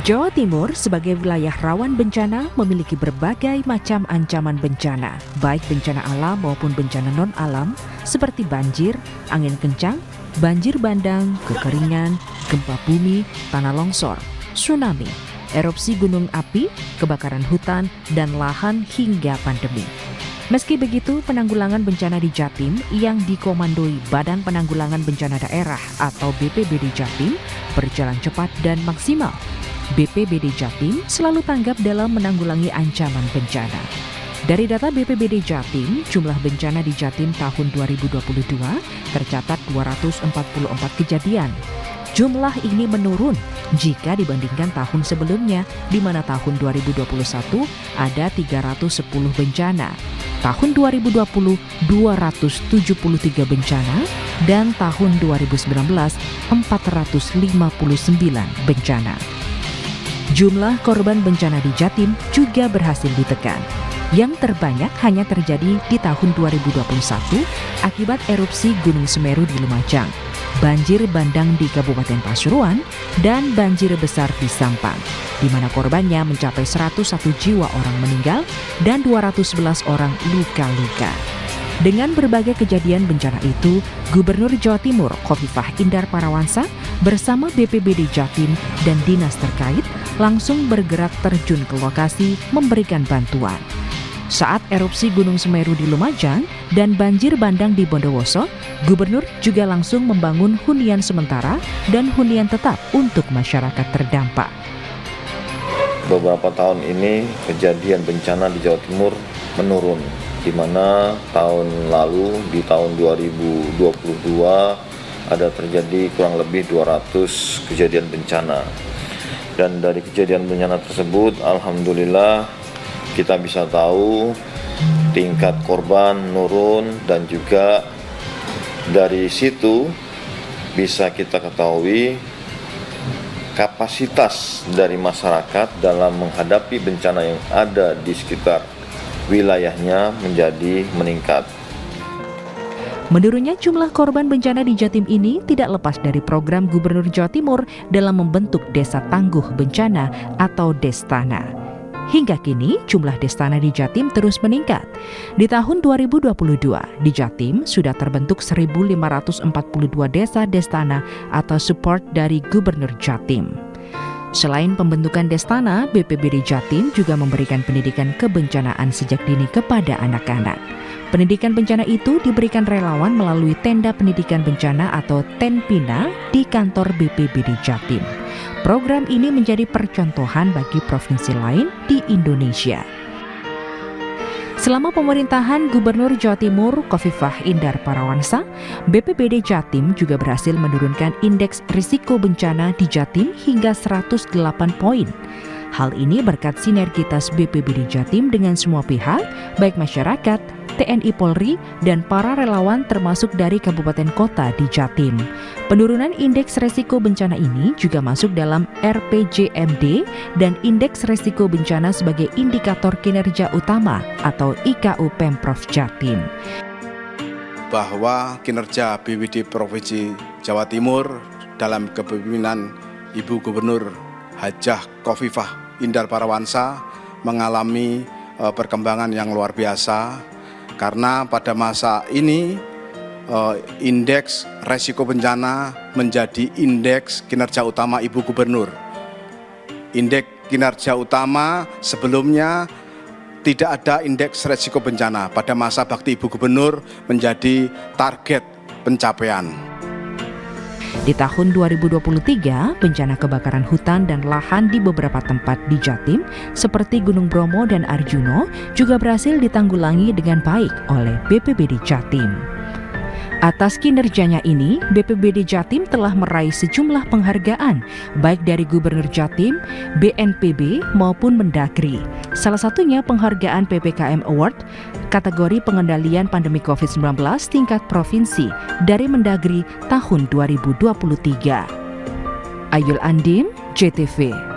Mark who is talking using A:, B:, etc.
A: Jawa Timur sebagai wilayah rawan bencana memiliki berbagai macam ancaman bencana, baik bencana alam maupun bencana non-alam seperti banjir, angin kencang, banjir bandang, kekeringan, gempa bumi, tanah longsor, tsunami, erupsi gunung api, kebakaran hutan, dan lahan hingga pandemi. Meski begitu, penanggulangan bencana di Jatim yang dikomandoi Badan Penanggulangan Bencana Daerah atau BPBD Jatim berjalan cepat dan maksimal. BPBD Jatim selalu tanggap dalam menanggulangi ancaman bencana. Dari data BPBD Jatim, jumlah bencana di Jatim tahun 2022 tercatat 244 kejadian. Jumlah ini menurun jika dibandingkan tahun sebelumnya, di mana tahun 2021 ada 310 bencana. Tahun 2020, 273 bencana, dan tahun 2019, 459 bencana. Jumlah korban bencana di Jatim juga berhasil ditekan. Yang terbanyak hanya terjadi di tahun 2021 akibat erupsi Gunung Semeru di Lumajang, banjir bandang di Kabupaten Pasuruan, dan banjir besar di Sampang, di mana korbannya mencapai 101 jiwa orang meninggal dan 211 orang luka-luka. Dengan berbagai kejadian bencana itu, Gubernur Jawa Timur Khofifah Indar Parawansa bersama BPBD Jatim dan dinas terkait langsung bergerak terjun ke lokasi memberikan bantuan. Saat erupsi Gunung Semeru di Lumajang dan banjir bandang di Bondowoso, Gubernur juga langsung membangun hunian sementara dan hunian tetap untuk masyarakat terdampak.
B: Beberapa tahun ini kejadian bencana di Jawa Timur menurun, di mana tahun lalu di tahun 2022 ada terjadi kurang lebih 200 kejadian bencana. Dan dari kejadian bencana tersebut, alhamdulillah kita bisa tahu tingkat korban menurun, dan juga dari situ bisa kita ketahui kapasitas dari masyarakat dalam menghadapi bencana yang ada di sekitar wilayahnya menjadi meningkat.
A: Menurutnya, jumlah korban bencana di Jatim ini tidak lepas dari program Gubernur Jawa Timur dalam membentuk Desa Tangguh Bencana atau Destana. Hingga kini, jumlah Destana di Jatim terus meningkat. Di tahun 2022, di Jatim sudah terbentuk 1.542 desa Destana atau support dari Gubernur Jatim. Selain pembentukan Destana, BPBD Jatim juga memberikan pendidikan kebencanaan sejak dini kepada anak-anak. Pendidikan bencana itu diberikan relawan melalui Tenda Pendidikan Bencana atau TENPINA di kantor BPBD Jatim. Program ini menjadi percontohan bagi provinsi lain di Indonesia. Selama pemerintahan Gubernur Jawa Timur Khofifah Indar Parawansa, BPBD Jatim juga berhasil menurunkan indeks risiko bencana di Jatim hingga 108 poin. Hal ini berkat sinergitas BPBD Jatim dengan semua pihak, baik masyarakat, TNI Polri, dan para relawan termasuk dari kabupaten kota di Jatim. Penurunan indeks resiko bencana ini juga masuk dalam RPJMD dan indeks resiko bencana sebagai indikator kinerja utama atau IKU Pemprov Jatim.
C: Bahwa kinerja BPBD Provinsi Jawa Timur dalam kepemimpinan Ibu Gubernur Hajah Khofifah Indar Parawansa mengalami perkembangan yang luar biasa, karena pada masa ini indeks resiko bencana menjadi indeks kinerja utama Ibu Gubernur. Indeks kinerja utama sebelumnya tidak ada indeks resiko bencana. Pada masa bakti Ibu Gubernur menjadi target pencapaian.
A: Di tahun 2023, bencana kebakaran hutan dan lahan di beberapa tempat di Jatim seperti Gunung Bromo dan Arjuno juga berhasil ditanggulangi dengan baik oleh BPBD Jatim. Atas kinerjanya ini, BPBD Jatim telah meraih sejumlah penghargaan, baik dari Gubernur Jatim, BNPB maupun Mendagri. Salah satunya penghargaan PPKM Award, kategori pengendalian pandemi COVID-19 tingkat provinsi dari Mendagri tahun 2023. Ayul Andim, JTV.